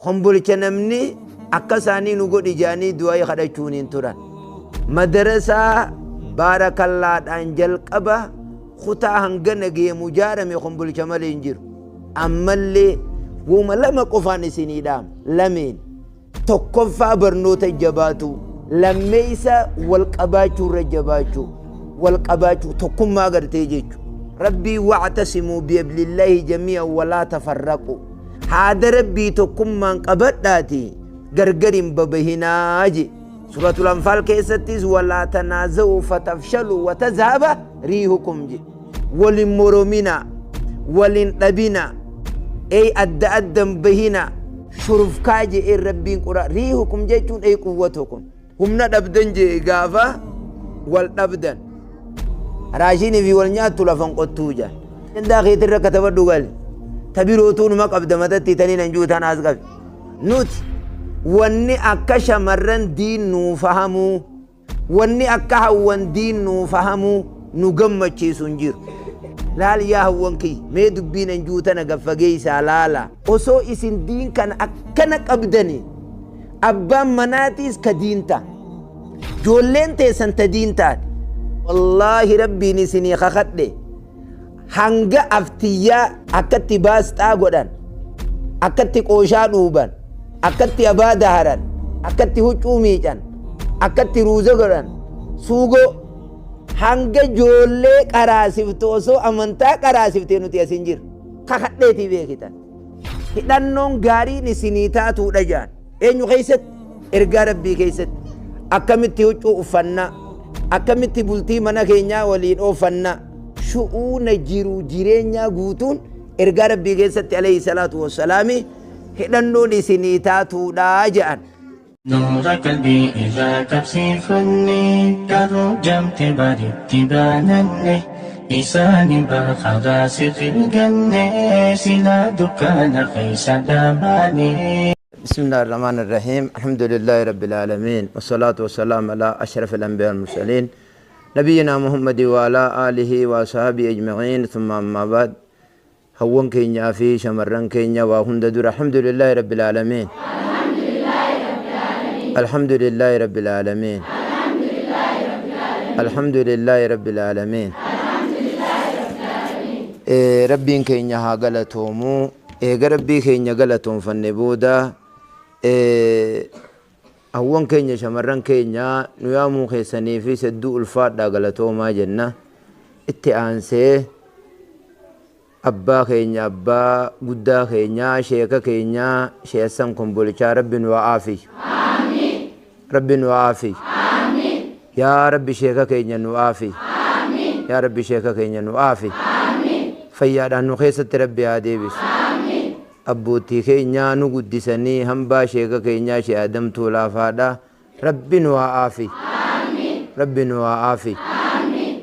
خنبلچا نمني أكساني نقول إجاني دواي خدچونين تران مدرسة بارك الله أنجل قبا خطا هنگنا جي مجارم خنبلچا مالينجر أما اللي وما لما قفاني سنيدام لمين تقفى برنوت الجباتو لميسا والقباتو رجباتو والقباتو تقم ما قرتيجيجو ربي واعتصموا بيبل الله جميعا ولا تفرقوا هذا ربي تقم من قبتاتي غرغرين ببهناجي سورة الأنفال كيستيز ولا تنازعوا فتفشلوا وتذهب ريحكم جي ولن مرمنا ولن نبنا أي أدم بهنا شرف كاجي إيه ربين قرأ ريحكم جيتون أي قوتكم هم ندبدن جي غافا والنبدن راشيني في والنيات تلفن قطوجا عند أخي ترى كتب الدوغل تبيروتون ما قبض مدتي تنين نجوتان أزغب نوت واني أكشا مرن دين نفهمو واني أكها وان دين نفهمو نقم سنجير لال يا هوانكي ميدو بين نجوتان قفقي سالالا وصو اسن دين كان أكنك أبدني أبان مناتيس كدينتا جولين تيسان تدينتا والله ربي نسيني خخطلي hanga aftiyaa akkatti baasxaa godhan akkatti qooshaa dhuuban akkatti abaa daharan akkatti huccuu miican akkatti ruuza godhan suugo hanga joollee qaraasifte osoo amantaa qaraasifte nuti asin jir kakadheetii beekitan hidhannoon gaariin isinii taatuudha jaan eenyu keessatti ergaa rabbii keessatti akkamitti huccuu uffannaa akkamitti bultii mana keenyaa waliin oofannaa شؤون جيرو جيرينيا غوتون ارغا ربي جيست عليه الصلاه والسلام هدنو لسنيتاتو داجان نور قلبي إذا تبسيفني كرو جمت باري تبانني إساني بخلاص في الجنة سلا دكان خيس داماني بسم الله الرحمن الرحيم الحمد لله رب العالمين والصلاة والسلام على أشرف الأنبياء والمرسلين نبينا محمد وعلى آله وصحبه أجمعين ثم أما بعد هون كينيا في شمرن كينيا وهند دور الحمد لله رب العالمين الحمد لله رب العالمين الحمد لله رب العالمين ربي كينيا ها غلطومو ربي كينيا غلطوم فنبودا هون كينيا شمرن كينيا نيامو خيساني في سدو الفات دا غلطوما جنة اتعانسي أبا كينيا أبا قدا كينيا شيكا كينيا شيسان كمبوليشا رب وعافي آمين رب وعافي آمين يا رب شيكا كينيا نوافي آمين يا رب شيكا كينيا نوافي آمين فيادان نخيسة ربي عديبس أبوتي كينيا نقدسني هنبا شيكا كينيا شي آدم تولا فادا رب وعافي آمين رب وعافي آمين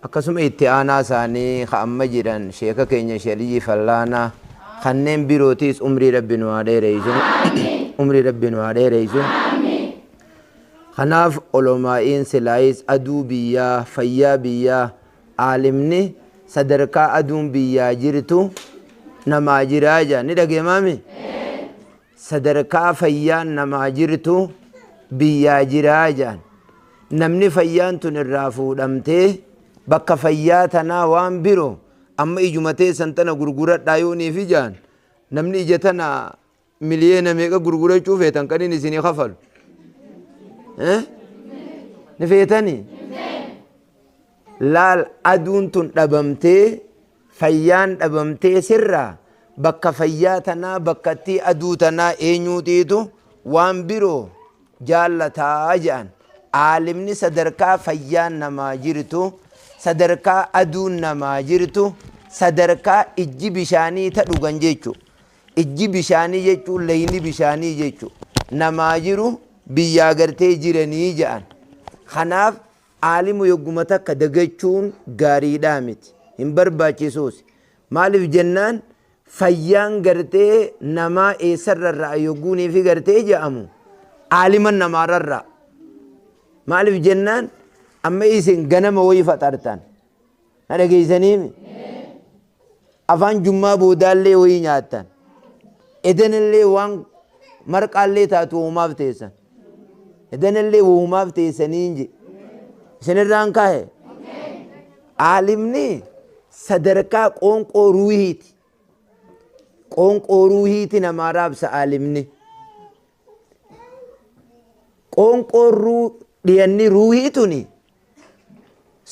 أكسم اتعانا ساني خأم جيران شيكا كينيا شريجي فلانا خنين بيروتيس عمري رب وعدي ريزو عمري رب وعدي ريزو خناف علماءين سلايس أدو بيا فيا بيا عالمني صدركا أدو بيا جيرتو نما جراجا ندقى مامي صدركا فيان نما جرتو بيا جراجا نمني فيان تنرافو دمتي بكا فياتنا وان بيرو أما إجمتي سنتنا غرغورة دايوني في جان نمني إجتنا مليون ميغا غرغورة شوفي تنكني نسيني خفل نفيتني لال أدون تنربمتي فيان دبمتي سرا بكا فياتنا بكتي أدوتنا إنيوتيتو وان بيرو جالتا جان عالمني صدركا فيان نما جرتو صدركا أدون نما جرتو صدركا إجي بشاني تدوغن جيچو إجي بشاني جيچو ليني بشاني جيچو نما جرو بيا غرتي جرني جان خناف عالم يقومتا كدغچون غاري دامت hin barbaachisus maaliif jennaan fayyaan gartee namaa eessarra yoguunii fi gartee jedhamu aaliman namaarra maaliif jennaan amma isin ganama wayii faxartan na dhageessaniimi afaan jummaa boodaallee wayii nyaattan edanillee waan marqaallee taatu uumaaf teessan edanillee uumaaf teessaniin je isinirraan kaa'e aalimni sadarkaa qoonqoo ruuhiiti qoonqoo ruuhiiti namaa raabsa aalimni qoonqoo dhiyanni ruuhii tuni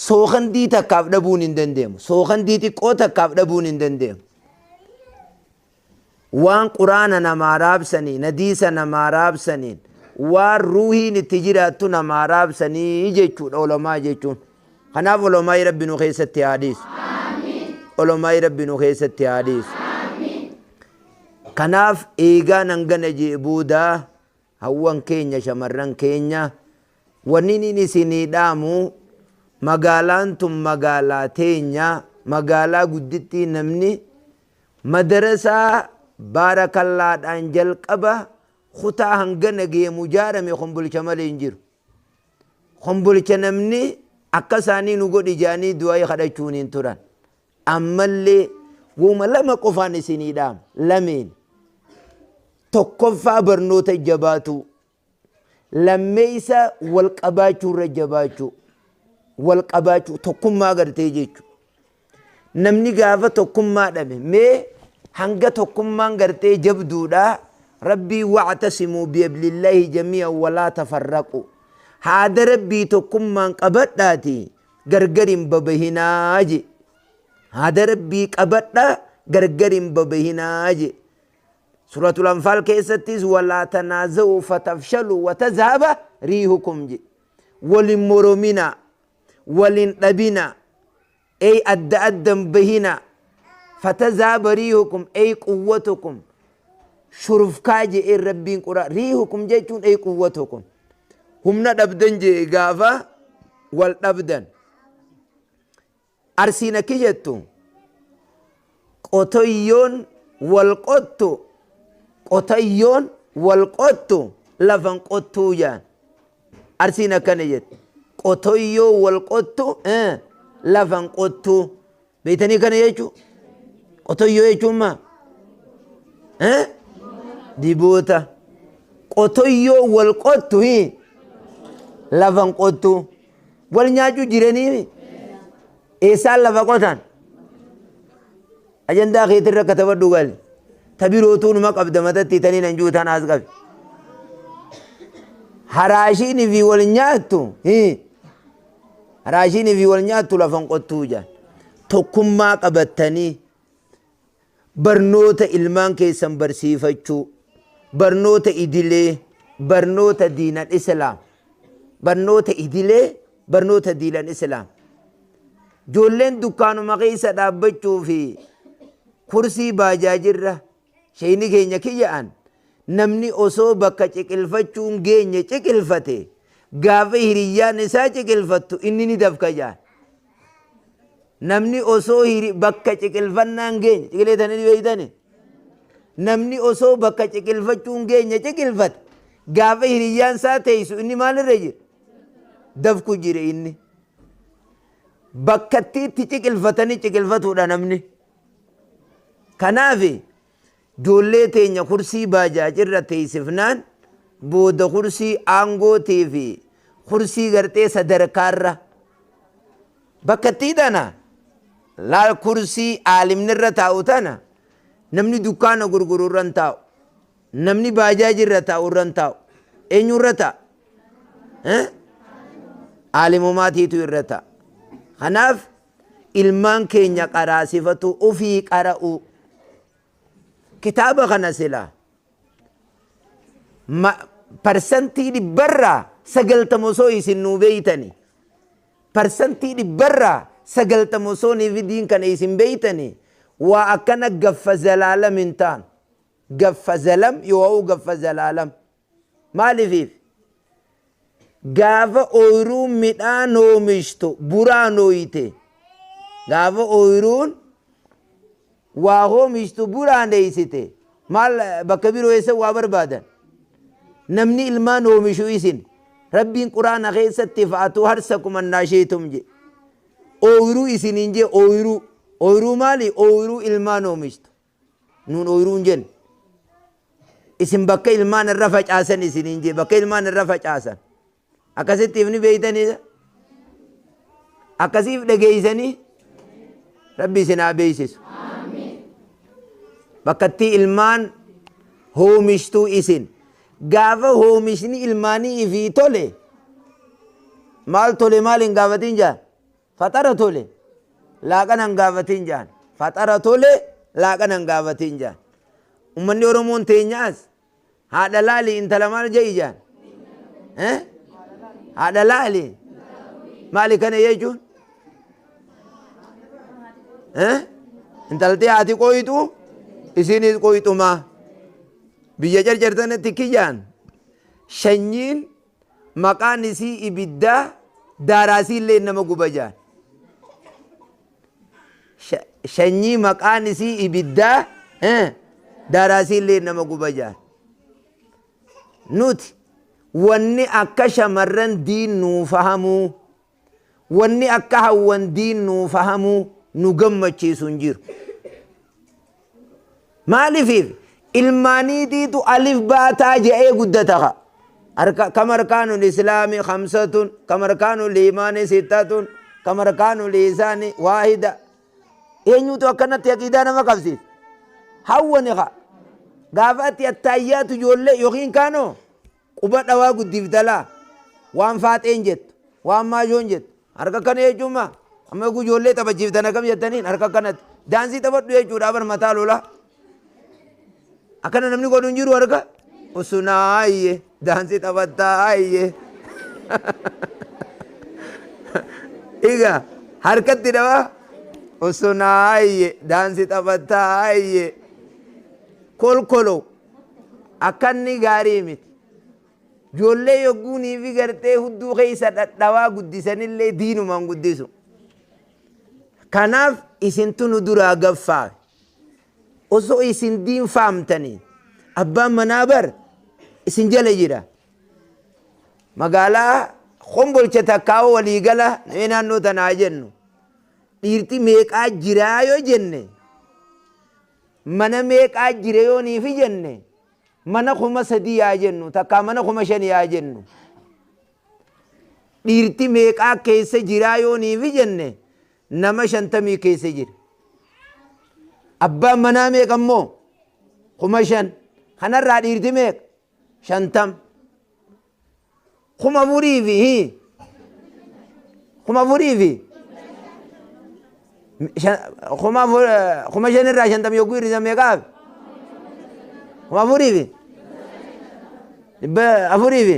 sookandii takkaaf dhabuun hin dandeemu sookandii xiqqoo takkaaf dhabuun hin dandeemu waan quraana namaa raabsanii nadiisa namaa raabsaniin waan ruuhiin itti jiraattu namaa raabsanii jechuudha ulamaa jechuun kanaaf ulamaa rabbi nu keessatti haadhiisu ulamaa rabbi nu keessatti haadhiisu kanaaf eegaan hangana jee boodaa hawwan keenya shamarran keenya wanni inni isinii dhaamu magaalaan tun magaalaa teenya magaalaa guddittii namni madarasaa baarakallaadhaan jalqaba kutaa hangana geemu jaarame kumbulcha malee hin jiru kumbulcha namni akka isaanii nu godhi jaanii du'aa kadhachuun hin turan ammallee wuma lama qofaan isinii dhaamu lameen tokkoffaa barnoota jabaatu lammeeysa wal qabaachuu irra jabaachuu wal qabaachuu tokkummaa gartee jechu namni gaafa tokkummaa dhabe mee hanga tokkummaan gartee jabduudha rabbii wa'tasimuu bihablillahi jamii'an walaa tafarraqu haada rabbii tokkummaan qabadhaati gargarin babahinaa je haada rabbii qabadha gargarin babahinaa je سورة الأنفال كيستيز ولا تنازعوا فتفشلوا وتذهب ريحكم جي ولن مرمنا ولن نبنا أي أدم بهنا فتذهب ريحكم أي قوتكم شرف كاجي أي ربين قرأ ريحكم جيتون أي قوتكم هم ندبدن جي غافا والنبدن أرسينا كيجتون قطيون والقطو qotayyoon wal qottu lafan qottuu jaan arsiin akkana jette qotoyyoo wal qottu lafan qottuu beeytanii kana jechuu qotoyyoo jechuun maa diboota qotoyyoo wal qottu lafan qottuu wal nyaachuu jiranii eessaan lafa qotan ajandaa keetirra katabadhu gali تبيروتون ما قبض مدتي تنين انجوتان ازقف هراشيني في والنياتو هراشيني في والنياتو لفن قطوجا تكم ما قبضتني برنوت ilmaan keessan barsiifachuu barnoota idilee barnoota diinal islaam barnoota idilee barnoota diinal islaam joolleen dukkaanuma keessa dhaabbachuu fi kursii baajaajirra shayni keenya kiyya'an namni osoo bakka ciqilfachuun geenye ciqilfate gaafa hiriyyaan isaa ciqilfattu inni ni dafka jaan namni osoo bakka ciqilfannaan geenye ciqileetanii beeytani namni osoo bakka ciqilfachuun geenye ciqilfate gaafa hiriyyaan isaa teessu inni maalirra jira dafku jire inni bakkattiitti ciqilfatanii ciqilfatuudha namni kanaafi joollee teenya kursii baajaajirra teessifnaan booda kursii aangootii fi kursii gartee sadarkaarra bakkattii tana laal kursii aalimnirra taa'u tana namni dukkaana gurgururra hin taa'u namni baajaajirra taa'urra hin taa'u eenyurra ta'a aalimumaatiitu irra ta'a kanaaf ilmaan keenya qaraasifatu ufii qara'u kitaaba kana sila parsantii dhibbarraa 90 osoo isin nuu beeytani parsantii dhibbarraa 90 osoo niifi diin kana isin beeytani waa akkana gaffa zalaalam hin taan gaffa zalam yoo gaffa zalaalam maalifiif gaafa ooyiruu midhaan oomishtu buraan ooyite gaafa ooyiruun waa oomishtu buraan dheeysite maal bakka biroo eessa waa barbaadan namni ilmaan oomishu isin rabbiin quraana keessatti fa'atu harsakum annaasheetum je ooyiruu isiniin je ooyiruu maali ooyiruu ilmaan oomishtu nuun ooyiruun jen isin bakka ilmaan irra facaasan isiniin jee bakka ilmaan irra facaasan akkasitti ifni beeytanii akkasiif dhageeysanii rabbi isin haa beeysisu bakkatti ilmaan hoomishtuu isin gaafa hoomishni ilmaanii ifii tole maal tole maal hin gaafatin jaan faxara tole laaqan hin gaafatin jaan faxara tole laaqan hin gaafatin jaan ummanni oromoon teenyaas haadha laali intala maal jedhi jaan haadha laali maali kana jechuun intaltee haati qoyxu isinis qoyxumaa biyya jarjartanatti kiyyaan shanyiin maqaan isii ibiddaa daaraasii illee nama guba jaan shanyii maqaan isii ibiddaa daaraasii illee nama guba jaan nuti wanni akka shamarran diin nuu fahamuu wanni akka hawwan diin nuu fahamuu nu gammachiisu hin jiru maalifiif ilmaaniitiitu alif baataa je'ee guddata كم أركان الإسلام 5 كم أركان الإيمان 6 كم أركان الإحسان 1 eenyu tu akkanatti aqiidaa nama qabsiis hawwani qa gaafatti attayyaatu ijoollee yookiin kaanoo quba dhawaa guddiftalaa waan faaxeen jettu waan maashoon jettu harka kana jechuuma amma eegu ijoollee taphachiiftana kam jettaniin harka kanatti daansii taphadhu jechuudha bar mataa lola akkana namni godhu hin jiru harka usunaayye daansii taphattaayye iga harkatti dhawaa usunaayye daansi taphattaayye kolkolo akkanni gaarii miti ijoollee yogguunii fi gartee hudduu keessa dhadhawaa guddisanillee diinumaan guddisu kanaaf isintu nu duraa gaffaa osoo isin diin faamtanii abbaan manaa bar isin jala jira magaalaa kombolcha takkaa'oo waliigala namee naannoo tanaa jennu dhiirti meeqaa jiraa yoo jenne mana meeqaa jire yoo niifi jenne mana 3,000 yaa jennu takkaa mana 5,000 yaa jennu dhiirti meeqaa keessa jiraa yoo niifi jenne nama 50 keessa jira abbaan manaa meeqa immoo 5,000 kanarraa dhiirti meeqa 50 4,000 fi 4,000 fi kuma shanirraa 50 yogguu hir'isa meeqaaf 4,000 fi 4,000 fi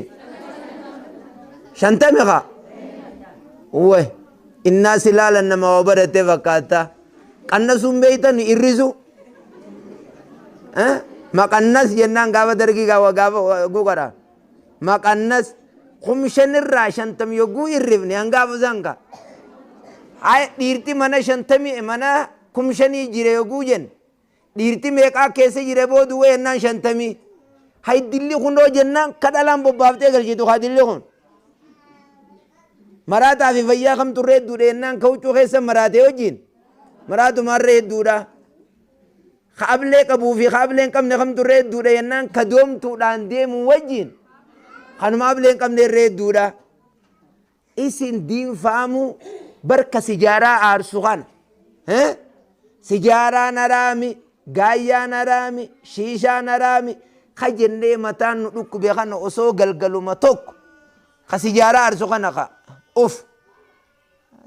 50 qa uwe innaa silaalan nama waa barattee fakkaata qannasuun beeytan irrisu maqannas jennaan gaafa dargii gaafa guqara maqannas 5,000 yogguu irrifne hangaafa sanka hay dhiirti mana 50 mana 5,000 jire yogguu jen dhiirti meeqaa keessa jire boodu weennan 50 hay dilli kunoo jennaan kadhalaan bobbaaftee galchitu haa dilli kun maraataa fi fayyaa kamtu reedduudha jennaan kawuccuu keessa maraatee wajjin maraatumaan reedduudha kaablee qabuu fi kaableen qabne kamtu reedduudha jennaan ka doomtuudhaan deemu wajjin kanuma ableen qabne reedduudha isin diin faamu barka sijaaraa aarsu kana sijaaraa naraami gaayyaa naraami shiishaa naraami ka jennee mataan nu dhukkube kana osoo galgaluma tokko ka sijaaraa aarsu kana ka uf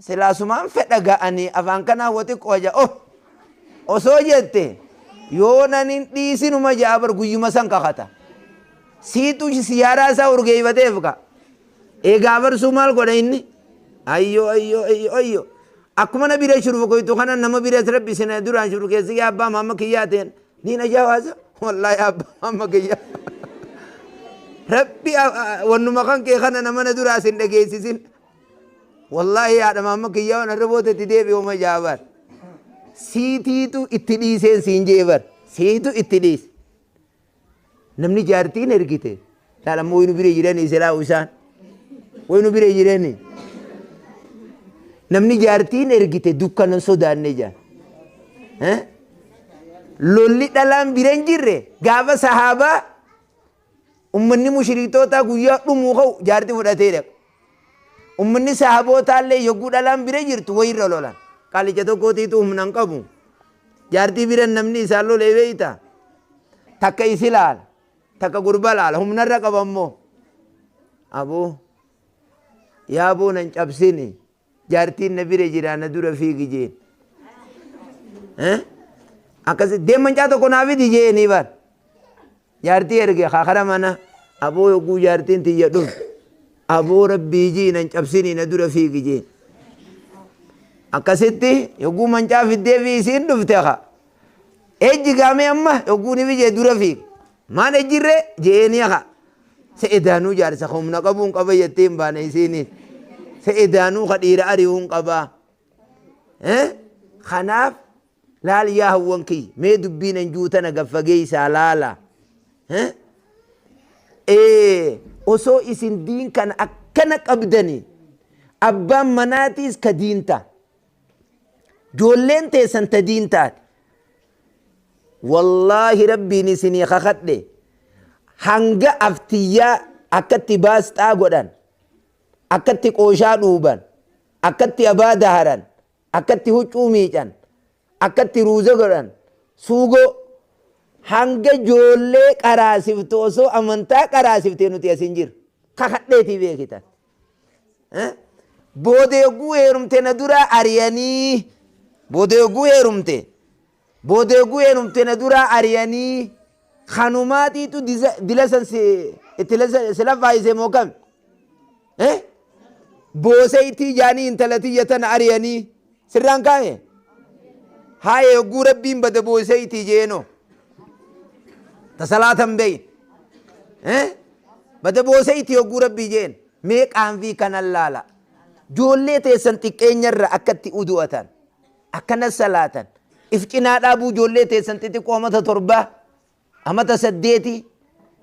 silaasumaan fedha ga'anii afaan kanaa wati qoja osoo jette yoo nanin dhiisinuma ja'a bar guyyuma san kakata siitu sijaaraa isaa urgeeyfateef ka eegaa barsuu maal godha inni ayyo ayyo ayyo ayyo akkuma na bira shuru koytu kana nama bira rabbi sina duraan shuru keessi ya abba mamma kiyaateen diina jawaasa wallahi abba mamma kiyya rabbi wannuma kan kee kana nama na duraa sin dhageessisin wallahi yaadha mamma kiyya wana raboota itti deebi uma jaabar siitiitu itti dhiiseen siin jeebar siitu itti dhiis namni jaartiin ergite laalammoo waynu bira jiranii silaa isaan waynu bira jiranii namni jaartiin ergite dukkana sodaanne jaan lolli dhalaan biran jirre gaafa sahaabaa ummanni mushriktootaa guyyaa dhumuu ka'u jaartii fudhatee dhaqa. Ummanni sahabootallee yogguu dhalaan bira jirtu wayirra lolan. Qaalicha tokkootiitu humna hin qabu. Jaartii bira namni isaan lolee beeyta. Takka isi laala. Takka gurba laala. Humnarra qaba immoo. Aboo yaa boo nan cabsini. Jaartiin na bira jira na dura fiigi jeen. Akkasi deemancaa tokko naa fidi jeeni bar. Jaartii erge kakara mana. Aboo yogguu jaartiin tiyya dhufu. Aboo rabbii jii nan cabsini na dura fiigi jeen. Akkasitti yogguu mancaa fiddee fi isiin dhufte ka. Ejji gaamee amma yogguu ni biyye dura fiigi. Maan ejjirre jeeni ka. Se'edaanuu jaarsa humna qabuun qaba jettee hin baane isiiniin. Se'edaanuu ka dhiira ari'uun qabaa. Kanaaf laal yaa hawwan kiyya mee dubbiin anjuutana gaffagee isaa laala. Osoo isin diin kana akkana qabdanii abbaan manaatiis ka diinta. Joolleen teessan ta diintaati. Wallaahi rabbiin isinii kakadhe hanga aftiyyaa akkatti baasxaa godhan, akkatti qooshaa dhuuban, akkatti abaada haran, akkatti huccuu miican, akkatti ruuza godhan, suugoo hanga joollee qaraasiftu osoo amantaa qaraasiftee nuti asin jiru kakadheetii beekitan. Boodeeguu heerumte na duraa ariyanii. Boodeeguu heerumte na duraa ariyanii. Kanumaatiitu dilasan sila faayisee moo kam? Booseetii jaanii intalatiyya tana ariyanii. Sirraan kaa'e? Haa yogguu rabbiin bada booseetii jeeno. Tasalaatan beeyin. Bada booseetii yogguu rabbii jeen. Mee qaanfii kanan laala. Joollee teessan xiqqeenyarra akkatti udu'atan. Akkana salaatan. If cinaa dhaabuu joollee teessan xixiqqoo amata torbaa. Amata 8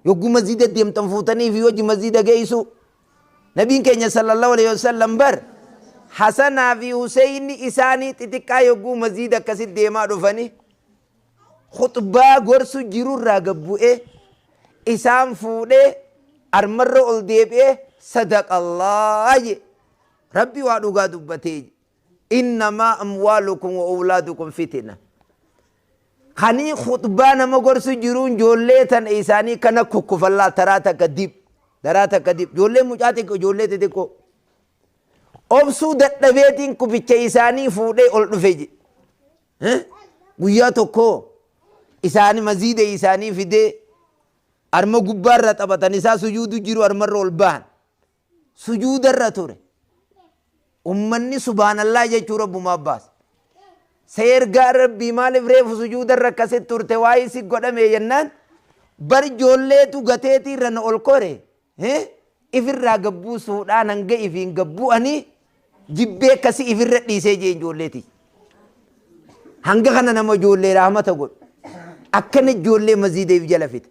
yogguu masjiida deemtan fuutanii fi hojii masjiida geessu. Nabiin keenya sallallahu alaihi wasallam bar Hasanaa fi Huseyni isaanii xixiqqaa yogguu masjiida akkasitti deemaa dhufanii khutbaa gorsu jirurraa gabbu'ee isaan fuudhee armarra ol deebi'ee sadaqallaa je rabbi waa dhugaa dubbatee innamaa amwaalukum wa awlaadukum fitina. Kanii khutbaa nama gorsu jiruun joollee tan isaanii kana kukkufallaa taraa takka dib joollee mucaa xiqqoo joollee xixiqqoo obsuu dadhabeetiin kuficha isaanii fuudhee ol dhufe je. Guyyaa tokko isaanii masjiida isaanii fidee arma gubbaarra taphatan isaa sujuudu jiru armarra ol bahan sujuudarra ture. Ummanni subhaanallaa jechuu rabbumaa baase. Seergaa rabbii maaliif reefu sujuudarra akkasitti turte waa'ee si godhame jennaan bar joolleetu gateetiirra na ol kore. Ifirraa gabbuusuudhaan hanga ifiin gabbu'anii jibbee akkasii ifirra dhiisee jeen joolleeti. Hanga kana nama joollee rahmata godhu. Akkana joollee masjiideef jala fite.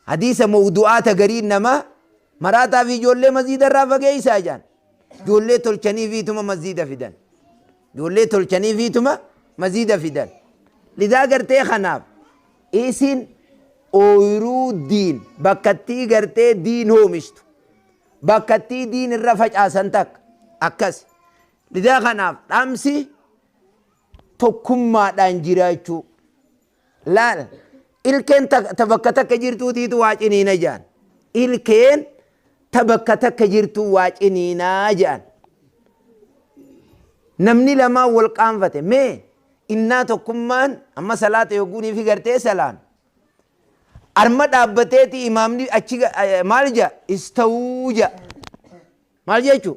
Hadiisa mawdu'aata gariin nama maraataa fi joollee masjiidarraa fageessaa jaan. Joollee tolchanii fiituma masjiida fidan. Joollee tolchanii fiituma masjiida fidan. Lidaa gartee kanaaf isin ooyiruu diin bakkattii gartee diin hoomishtu. Bakkattii diin irra facaasan takka akkas. Lidaa kanaaf dhaamsi tokkummaadhaan jiraachuu. Laal ilkeen ta bakka takka jirtuutiitu waa ciniina jaan. Ilkeen ta bakka takka jirtuu waa ciniinaa jaan. Namni lamaan wal qaanfate mee innaa tokkummaan amma salaata yogguunii fi gartee salaam. Arma dhaabbateeti imaamni achi maal jaa istawuu jaa. Maal jechuu?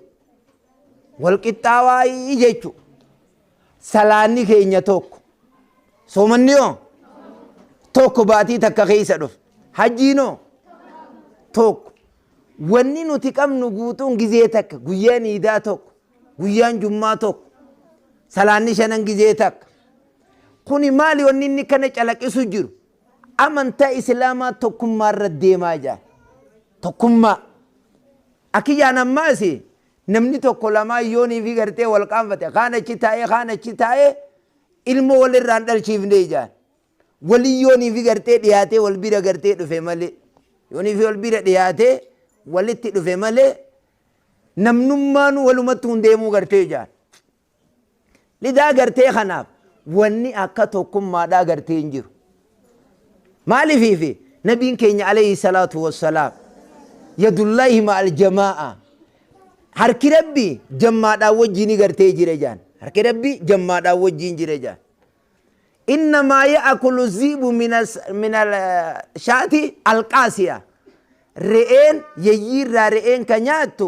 Wal qixxaawaayii jechuu. Salaanni keenya tokko. Soomanni yoo? Tokko baatii takka keessa dhufu. Hajjiinoo? Tokko. Wanni nuti qabnu guutuun gizee takka guyyaan iidaa tokko. Guyyaan jummaa tokko. Salaanni shanan gizee takka. Kuni maali wanni inni kana calaqisu jiru? Amantaa islaamaa tokkummaarra deemaa jira. Tokkummaa. Akiyyaan ammaasi namni tokko lamaa yoonii fi gartee wal qaanfate kaan achi taa'ee ilmoo walirraan dhalchiifnee jira. Walii yoonii fi gartee dhiyaatee wal bira gartee dhufe malee. يوني في البيرة دياته ولت دفه ماله نمنمان ولمتون ديمو غرتي جان لذا غرتي خناف واني أكتوكم ما دا غرتي انجر مالي في نبي كيني عليه الصلاة والسلام يد الله مع الجماعة harki rabbi jammaadhaan wajjini gartee jire jaan harki rabbi jammaadhaan wajjin jire jaan innamaa ya'kulu ziibu min shaati alqaasiya re'een yayyiirraa re'een ka nyaattu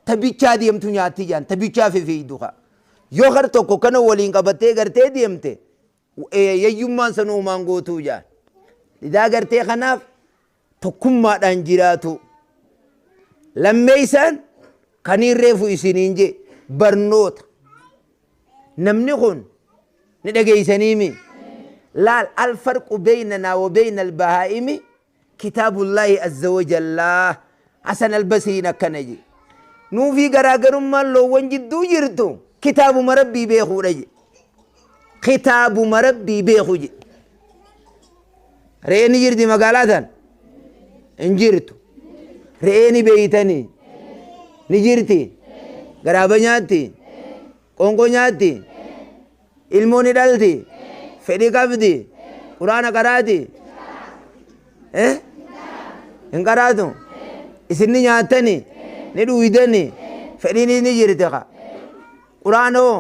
tabichaa deemtu nyaatti jaan tabichaa fifiiduka yoo gar tokko kana waliin qabattee gartee deemte yayyummaan san uumaan gootuu jaan lidaa gartee kanaaf tokkummaadhaan jiraatu lammeeysan kaniin reefu isiniin je barnoota namni kun ni dhageeysaniimi laal alfarqu baynanaa wa bayna albahaa'imi kitaabullaahi azza wajallaa hasan albasiin akkana je nuufii garaagarummaan loowwan jidduu jirtu kitaabuma rabbii beekuudha je kitaabuma rabbii beeku je re'een jirti magaalaa tan hin jirtu re'een beeytanii ni jirti garaaba nyaatti qonqoo nyaatti ilmoo ni dhalti fedhii qabdi quraana qaraati hin qaraatu isin ni nyaattani ni dhuydani fedhiin ni jirti ka quraanoo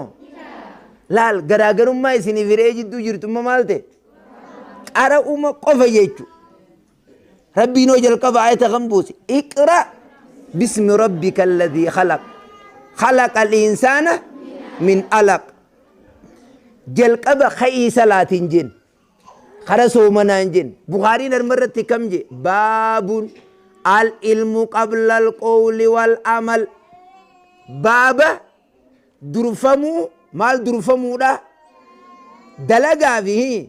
laal garaagarummaa isinii firee jidduu jirtumma maalte qara'uma qofa jechu rabbiinoo jalqaba ayata kan buuse iqra بسم ربك الذي خلق الإنسان من علق جلقب خي صلاة جن خرسو منان جن بخاري نرمرت كم جي باب العلم قبل القول والعمل باب درفمو مال درفمو دا دلقا فيه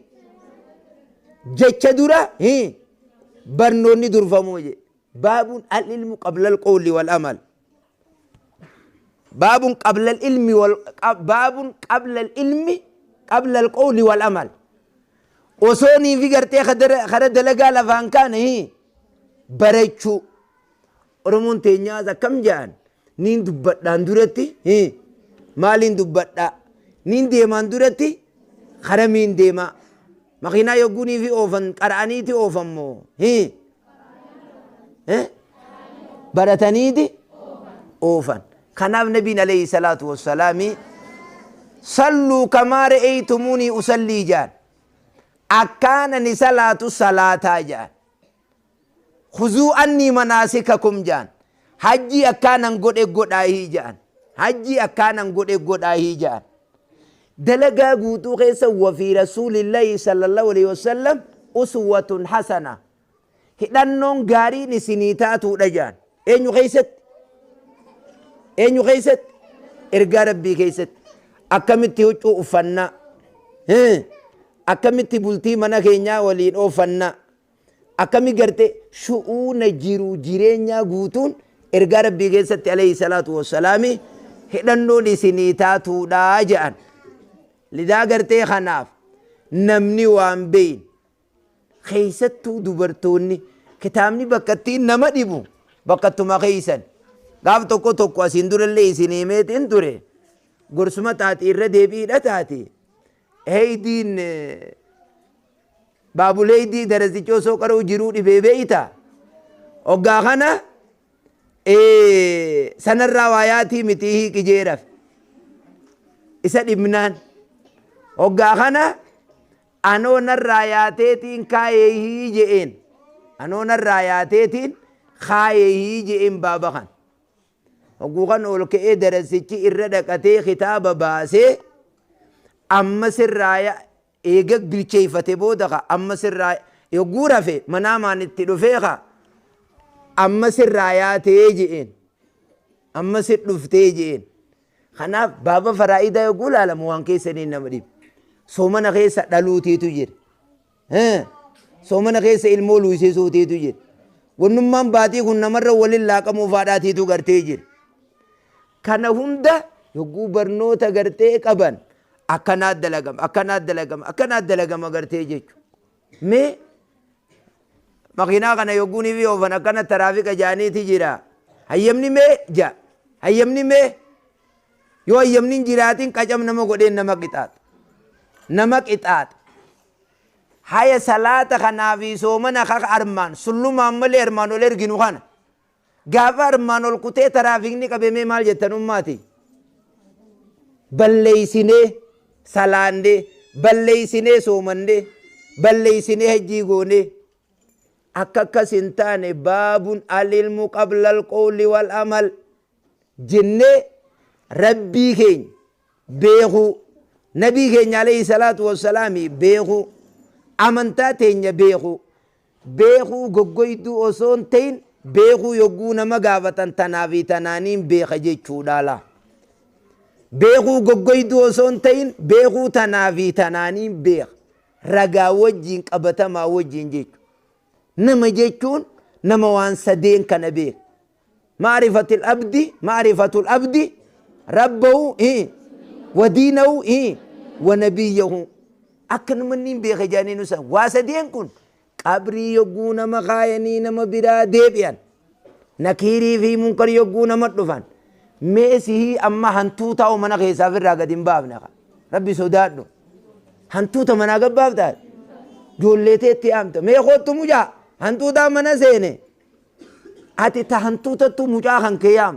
جتش درا هي برنوني درفمو جي باب العلم قبل القول والعمل باب قبل العلم باب قبل العلم قبل القول والعمل وصوني في غرتي خدر دلقا لفان كان هي بريتشو ورمون تنيازا كم جان نين دبت داندورتي هي مالين دبت دا نين ديمان دورتي خرمين ديما مخينا يقوني في اوفن قرانيتي اوفن مو هي برتنيدي اوفن كناب نبي عليه الصلاة والسلام صلوا كما رأيتموني أصلي جان أكان صلاة الصلاة جان خذوا أني مناسككم جان حجي أكان نقول إقود آهي جان حجي أكان نقول إقود آهي جان دلقا قوتو خيسا وفي رسول الله صلى الله عليه وسلم أسوة حسنة hidhannoon gaariin isinii taatuudha jaan eenyu keeysatti ergaa rabbii keeysatti akkamitti huccuu uffannaa akkamitti bultii mana keenyaa waliin oofannaa akkami garte shu'uuna jiru jireenyaa guutuun ergaa rabbii keessatti alayhi salaatu wassalaami hidhannoon isinii taatuudha jaan lidaa gartee kanaaf namni waan beeyin keeysattuu dubartoonni kitaabni bakkattiin nama dhibu bakkattuma keeysan gaaf tokko asin durallee isin himeetiin ture gorsuma taati irra deebiidha taati heydiin baabuleeydii darasichoo soo qaruu jiruu dhibee beeyta oggaa kana sanarraa waayaatii mitii hiiqi jeeraf isa dhibnaan oggaa kana anoo narraa yaateetiin kaayee je'een anoo narraa yaateetiin kaayee je'een baaba kan hogguu kan ol ka'ee darasichi irra dhaqatee kitaaba baasee amma sirraa eega bilcheeffate booda ka amma sirraa yogguu rafe manaamaan itti dhufee ka amma sirraa yaatee je'een amma sit dhuftee je'een kanaaf baaba faraa'idaa yogguu laalamu waan keessaniin nama dhibu soomana keessa dhaluutiitu jira soomana keessa ilmoo luusisuutiitu jira wannummaan baatii kun namarra waliin laaqamuu faadhaatiitu gartee jira kana hunda yogguu barnoota gartee qaban akkanaat dalagama gartee jechu mee مخينا كان يقوني في وفنا كان ترافيق جاني تجرا هيمني مي جا هيمني مي يو هيمني جراتين كجم نما قدين نما قطات نما قطات هاي صلاة خنا في سومنا خاك أرمان سلو مامل أرمان ولر جنو خان غافا أرمان والكتة ترافيق نيكا بمي مال جتن أماتي بلّيسيني سلاندي بلّيسيني سومندي بلّيسيني هجيغوني أكاكا سنتاني باب العلم قبل القول والعمل جنة ربي كين بيخو نبي كين عليه الصلاة والسلام بيخو أمنتا تين بيخو بيخو غوغويدو أصون تين بيخو يقونا مغافة تنافي تنانين بيخ جيچو دالا بيخو غوغويدو أصون تين بيخو تنافي تنانين بيخ رقا وجين قبتا ما وجين جيچو نما جيچون نما وان سدين كان بيخ معرفة الأبد ربه ودينه ونبيه أكن منين بيخجاني نسا واسدين كن قبري يقون مخايني نما برا ديبيان نكيري في منكر يقون مطلفان ميسيه أما هنتوتا ومنا خيسا في الراقة دين بابنا ربي سودادو هنتوتا منا قباب دار جوليتي اتيامتا مي خوتو مجا هنتوتا منا سيني ati ta hantuutattu mucaa kan kee yaam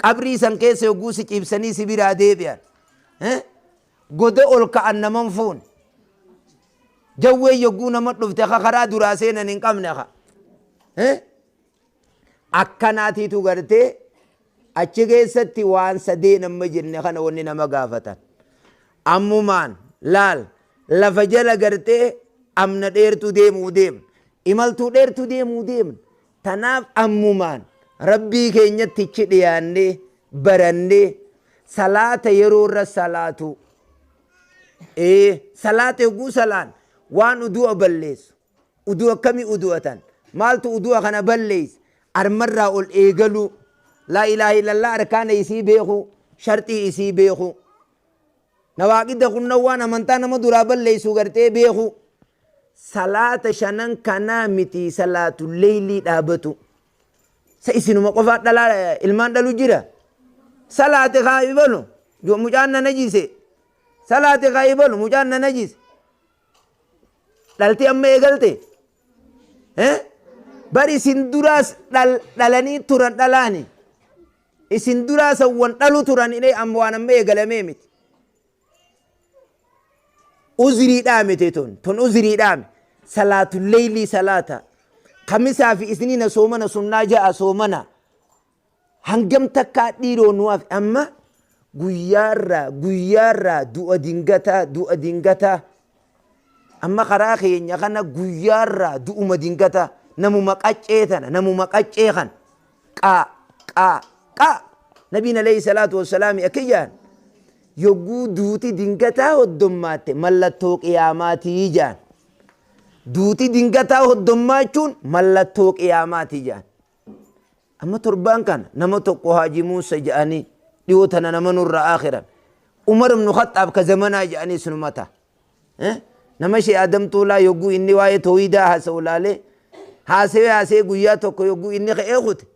qabrii san keessa yogguu si cibsanii si biraa deebi'an goda ol ka'an naman fuun jawwee yogguu nama dhufte ka karaa duraa seenan hin qabne ka akkanaatiitu gartee achi keessatti waan sadeen amma jenne kana wanni nama gaafatan ammumaan laal lafa jala gartee amna dheertu deemuu deemn imaltuu dheertu deemuu deemn tanaaf ammumaan rabbii keenyatti ichi dhiyaannee barannee salaata yeroo irra salaatu salaata yogguu salaan waan udu'a balleessu udu'a akkamii udu'atan maaltu udu'a kana balleeyse armarraa ol eegaluu laa ilaaha illallah arkaana isii beeku sharxii isii beeku nawaaqidda kunna waan amantaa nama duraa balleeysu gartee beeku salaata shanan kanaa miti salaatu leeylii dhaabatu sa isinuma qofaa dhalaa ilmaan dhalu jira salaate kaa ibalu mucaan na najise salaate kaa ibalu mucaan na najise dhalti amma eegalte bari isin duraas dhalanii turan dhalaani isin duraas wan dhalu turan ine amma waan amma eegalamee miti uzrii dhaamite ton uzrii dhaame salaatu leeylii salaata kamisaa fi isniina soomana sunnaa ja'a soomana hangam takkaa dhiiroo nuwaaf amma guyyaarraa du'a dingataa amma karaa keenya kana guyyaarraa du'uma dingataa namuma qaccee kan qaa nabiin alayhi salaatu wassalaami akiyyaan yogguu duuti dingataa hoddommaatte mallattoo qiyaamaatii jaan duuti dingataa hoddommaachuun mallattoo qiyaamaatii jaan amma torbaan kana nama tokko Haaji Muusa jedhanii dhiyoo tana nama nurra akhiran Umar ibn Khattaab ka zamanaa jedhanii sunumata nama shee Adam Tuulaa yogguu inni waa'ee tooyidaa haasa'u laalee haasawee guyyaa tokko yogguu inni ka'ee kute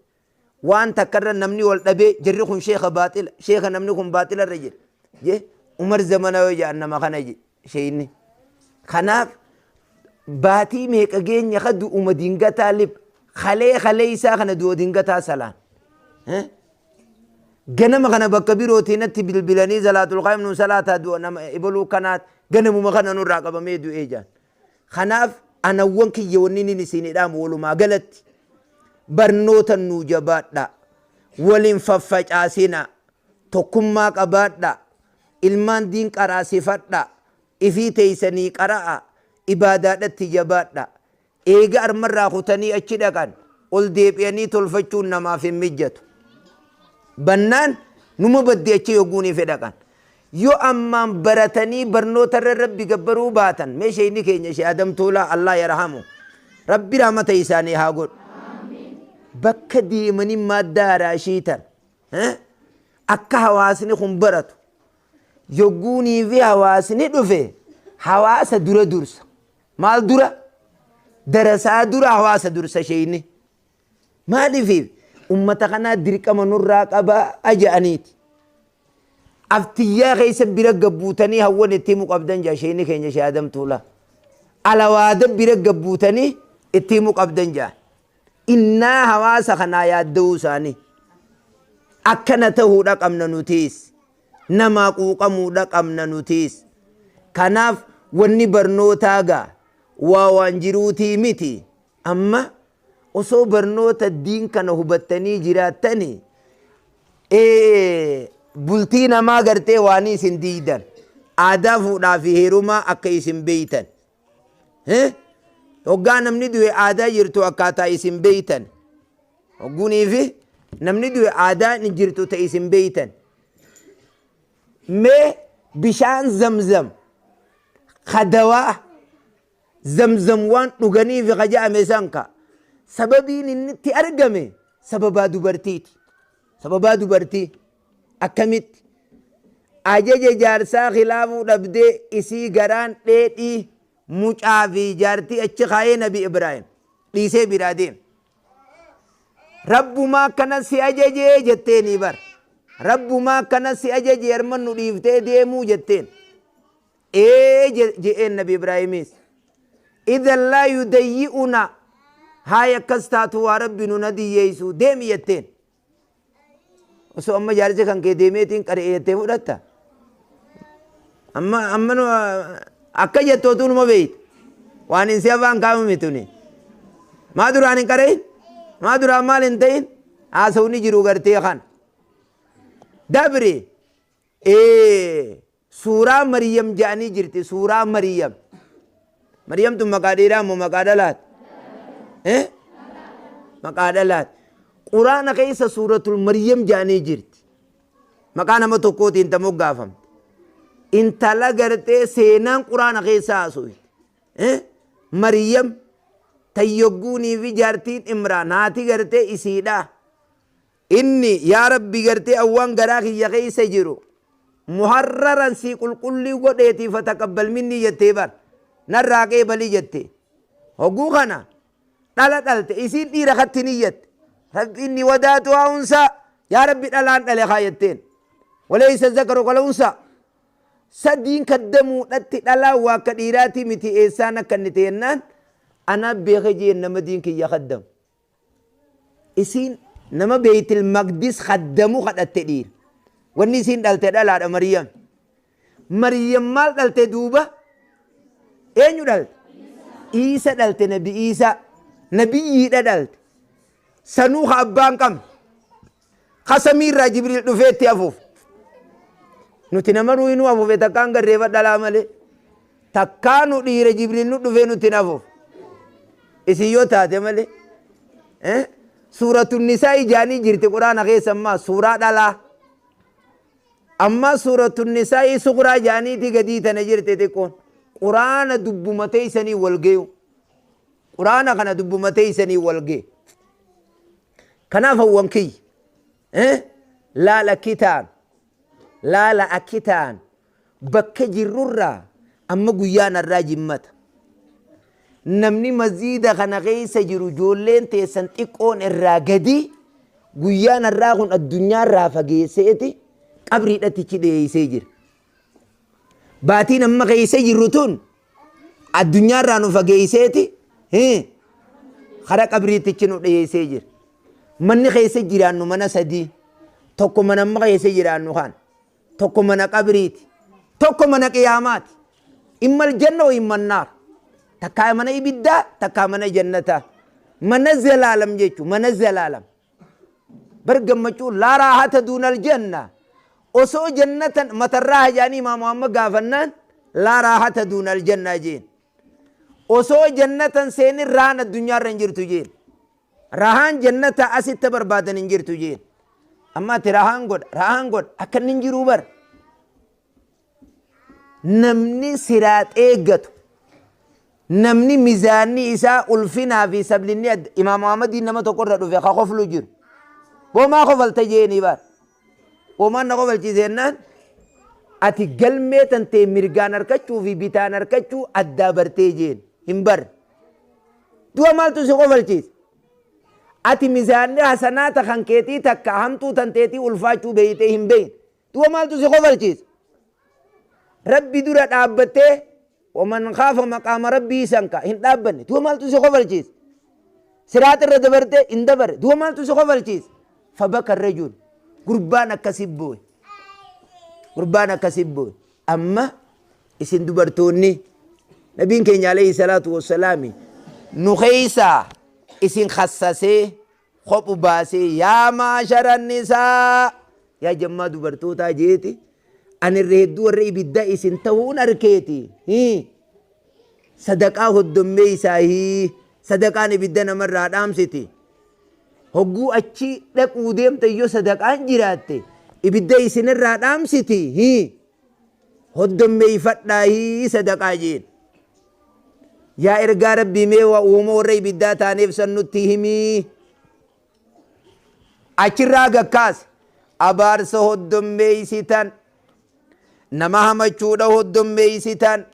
waan takkarra namni wal dhabee jirri kun sheeka namni kun baaxila irra jira je Umar zamanaa yoo jedhan nama kana sheeyni kanaaf baatii meeqa geenya ka du'uma dingataa lib khalee isaa kana du'o dingataa salaan ganama kana bakka birootiinatti bilbilanii salaatul qaa'im nu salaataa du'a nama ibaluu kanaat ganamuma kana nurraa qabamee du'ee jaan kanaaf anawwan kiyya wanni nin isinidhaam walumaa galatti barnoota nuu jabaadha waliin faffacaasina tokkummaa qabaadha ilmaan diin qaraasifadha ifii teeysanii qara'a ibaadaadhatti jabaadha eega armarraa kutanii achi dhaqan ol deebi'anii tolfachuun namaaf hin mijjatu bannaan numa baddi achi yogguunii fedhaqan yoo ammaan baratanii barnoota irra rabbi gabbaruu baatan meesha inni keenya shee Adam Tuulaa Allah yarhamu rabbi rahmata isaanii haa godhu bakka deemanii madda araashiitan akka hawaasni kun baratu yogguunii fi hawaasni dhufe hawaasa dura dursa maal dura darasaa dura hawaasa dursa sheeyni maaliif ummata kanaa dirqama nurraa qaba aja'aniiti aftiyyaa keessa bira gabbuutanii hawwan itti himu qabdan jaa sheeyni keenya shaadamtuula alawaada bira gabbuutanii itti himu qabdan jaa innaa hawaasa kanaa yaadda'uu isaanii akkana ta'uudha qabna nutiis namaa quuqamuudha qabna nutiis kanaaf wanni barnootaa gaa waan jiruutii miti amma osoo barnoota diin kana hubattanii jiraattanii bultii namaa gartee waan isin diidan aadaa fuudhaa fi heerumaa akka isin beeytan hoggaa namni du'e aadaa jirtu akkaataa isin beeytan hogguunii fi namni du'e aadaa ni jirtu ta isin beeytan mee bishaan zamzam kadawaa zamzam waan dhuganii fi kaja'ame sanka sababiin inni itti argame sababaa dubartiiti sababaa dubartii akkamitti ajaja jaarsaa khilaafuu dhabdee isii garaan dheedhii mucaa fi jaartii achi kaayee nabi ibraahim dhiisee biraa deem rabbumaa akkana si ajajee jetteeni bar rabbumaa akkana si ajajee harman nu dhiiftee deemuu jetteen je'een nabi ibraahimis idan laa yudayyi'una haaya akkas taatu waa rabbi nu nadiyyeeysu deemi jetteen osoo amma jaarsa kan kee deemeetiin qaree jettee fudhatta amma nu akka jettootu numa beeyta waan hin si afaan kaa'amame tuni maa duraan hin qareeyin maa duraan maal hin ta'in haasawni jiru gartee kan dabri suuraa Maryam jedhanii jirti suuraa Maryam Maryam tun maqaa dheeraa moo maqaa dhalaat maqaa dhalaat quraana keessa suuratul Maryam jedhanii jirti maqaa nama tokkootiin ta moggaafamte intala gartee seenaan quraana keessa haasofte Maryam tayyogguunii fi jaartiin Imraan haati gartee isiidha inni yaa rabbi gartee awwaan garaa kiyya keessa jiru muharraran si qulqullii godheetii fataqabbal minni jettee bar narraa qeebalii jette hogguu kana dhala dhalte isiin dhiira katti niyyatte rabbi inni wadaatu haa unsaa yaa rabbi dhalaan dhale kaa jetteen walaysa zakaru kala unsaa sadiin kaddamuudhatti dhalaa waa akka dhiiraatii miti eessaan akka inni teennaan ana beeka jeen nama diin kiyya kaddamu isiin nama beeytil maqdis kaddamu kadhatte dhiira wanni isiin dhalte dhalaadha Maryam Maryam maal dhalte duuba eenyu dhalte Iisa dhalte nabi Iisa nabiyyiidha dhalte sanuu ka abbaan qabne ka samiirraa Jibriil dhufeetti afuuf nuti nama nuyi nu afuufe takkaan garreefa dhalaa malee takkaa nu dhiira Jibriil nu dhufee nuti nafuuf isin yoo taate malee suuratun nisaa ijaanii jirti quraana keessa ammaa suuraa dhalaa amma suuratun nisaa suqraa ijaaniiti gadii tana jirti xiqqoon quraana dubbumatee isanii walgeeyu quraana kana dubbumatee isanii walgee kanaaf hawwan kiyya laala kitaan laala akkitaan bakka jirrurraa amma guyyaan irraa jimmata namni maziida kana keessa jiru ijoolleen teessan xiqqoon irraa gadi guyyaan irraa kun addunyaa irraa fageesseeti qabriidhatichi dhiyeessee jira baatiin amma keessa jirru tun addunyaa irraa nu fageesseeti kara qabriitichi nu dhiyeessee jira manni keessa jiraannu mana sadii tokko mana amma keessa jiraannu kan tokko mana qabriiti tokko mana qiyaamaati imma aljanna wa imma annaar takkaa mana ibiddaa takkaa mana jannataa mana zalaalam jechuun mana zalaalam bar gammachuu laa raahata duuna aljanna osoo jannatan matarraa hajaanii imaam Muhammad gaafannaan laa raahata duuna aljanna jeen osoo jannatan seenin rahan addunyaarra hin jirtu jeen rahaan jannata asitti barbaadan hin jirtu jeen amma ati rahaan godha akka inni hin jiruu bar namni siraat eeggatu namni mizaanni isaa ulfinaa fi sablinni imaam Muhammadiin nama tokko irra dhufe ka koflu jiru boomaa kofalta jeeni bar boomaan na kofalchiisennaan ati galmee tantee mirgaan harkachuu fi bitaan harkachuu addaa bartee jeen hin bar دوا مال تسقوفل شيء أتي ميزان حسنات خنكيتي تكهمتو تنتيتي والفاچو بيتهم بين دوا مال تسقوفل شيء ربي دورة أبته ومن خاف مقام ربي سنكا هند أبني دوا مال تسقوفل شيء سرات الردبرته اندبر دوا مال تسقوفل شيء فبكى الرجل قربانا كسبوه قربانا كسبوه أما اسم دبرتوني نبينا كين عليه الصلاة والسلام نخيسا اسم خصصي خب باسي يا معشر النساء يا جماعة دبرتوتا جيتي أن الرهدو الرئي بدا اسم تهون أركيتي صدقاء الدمي ساهي صدقاء نبدا نمر رادام سيتي هقو أچي لك وديم تيو صدقاء جراتي ibidda isinirraa dhaamsiti hoddommeeyfadhaahi sadaqaa jeen yaa ergaa rabbii mee waa uuma warra ibiddaa taaneef san nutti himii achirraa gakkaas abaarsa hoddommeeysitan nama hamachuudha hoddommeeysitan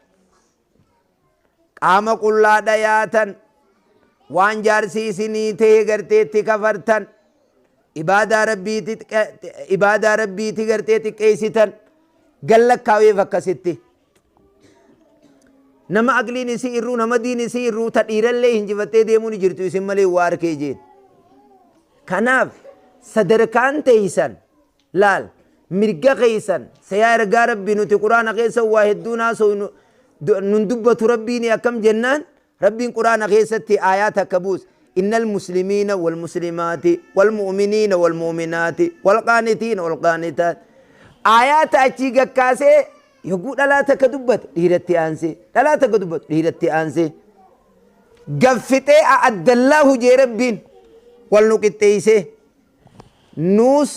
qaama qullaa dhayaatan waan jaarsi isinii ta'e garteetti kafartan ibaada rabbiiti gartee xiqqeessitan gallakkaawee fakkasitti nama aqliin isii irruu nama diin isii irruu ta dhiirallee hinjifattee deemuun jirtu isin malee waa arkee jeen kanaaf sadarkaan teeysan laal mirga keeysan sayaa ergaa rabbii nuti quraana keessa waa hedduu naasoo nun dubbatu rabbiin akkam jennaan rabbiin quraana keessatti aayaat akka buus إن المسلمين والمسلمات والمؤمنين والمؤمنات والقانتين والقانتات آيات أشيغا كاسي يقول لا تكدبت ليرتي أنسي لا تكدبت ليرتي أنسي قفتي أعد الله جربين والنقطيسي نوس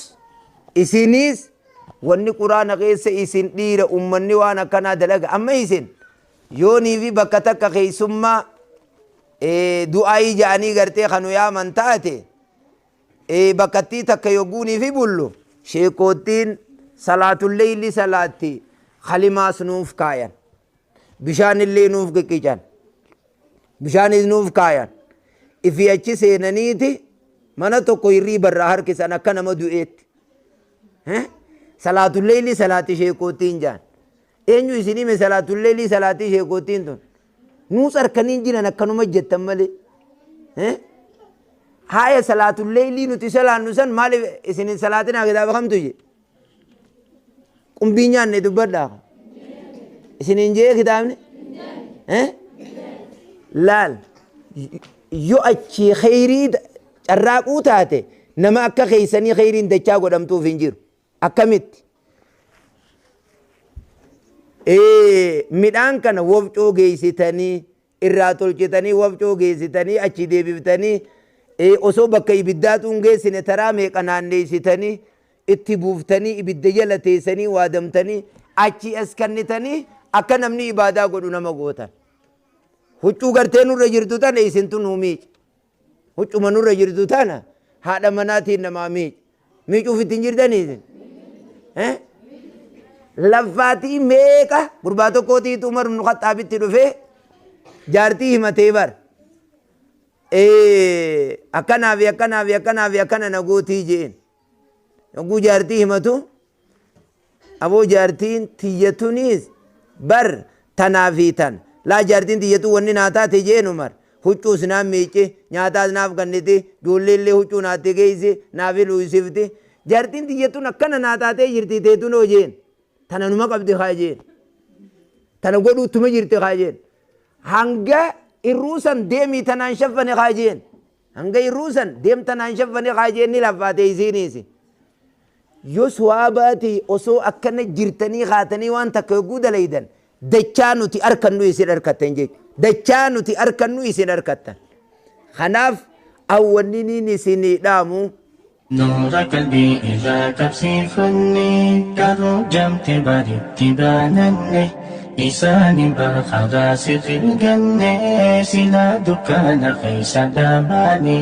إسينيس واني قرآن غيس إسين دير أمني وانا كنا دلق أما إسين يوني في بكتك خيسما du'aayi ja'anii gartee kanu yaaman taate bakkattii takka yogguunii fi bullu sheekottiin salaatulleeyli salaatti khalimaas nuuf kaayan bishaanillee nuuf qiqican bishaanis nuuf kaayan ifi achi seenaniiti mana tokko hirrii barraa harkisan akka nama du'eetti salaatulleeyli salaatti sheekottiin jaan eenyu isinime salaatulleeyli salaatti sheekottiin tun نوس أركنين جينا نكنو مجد تملي هاي صلاة الليل نتسلا نوسن مالي إسنين صلاتنا كذا بخم تجي كم بينيان ندبر دا إسنين جيه كتابني لال يو أشي خيري الراقو تاتي نما أكا خيساني خيرين دچا قدم تو فنجير أكمت midhaan kana wofcoo geessitanii irraa tolchitanii wofcoo geessitanii achi deebifitanii osoo bakka ibiddaatu hin geessine taraa meeqa naanneessitanii itti buuftanii ibidda jala teessanii waadamtanii achi as kennitanii akka namni ibaadaa godhu nama gootan huccuu gartee nurra jirtu tana isintu nuu miici huccuma nurra jirtu tana haadha manaatiin namaa miicuuf ittiin jirtanii isin لفاتي ميكا قرباتو كوتي تمر من خطابي تلوفي جارتي همتي بر أكنا في أكنا في أكنا في أكنا نقوتي جين نقو جارتي همتو أبو جارتين تيجتونيز بر تنافيتن لا جارتين تيجتو وني ناتا تيجين عمر huccuu sinaan miice nyaataas naaf kannite ijoolleellee huccuu naatte geesse naaf luusifte jaartiin tiyyattuun akkana naataatee jirti teetun hojeen tana numa qabdi kaajeen tana godhuuttuma jirti kaajeen hanga irruusan deemii tanaan shaffane kaajeen hanga irruusan deem tanaan shaffane kaajeen ni laffaate isiiniisi yos waa baati osoo akkana jirtanii kaatanii waan takka yogguu dalaydan dachaa nuti arkannu isin arkattan jechuudha dachaa nuti arkannu isin arkattan kanaaf awwanniin isinii dhaamu نور قلبي إذا تبصفني كرجمت برد بانني إساني بالخلاص في الجنة سلا دكان خيس دماني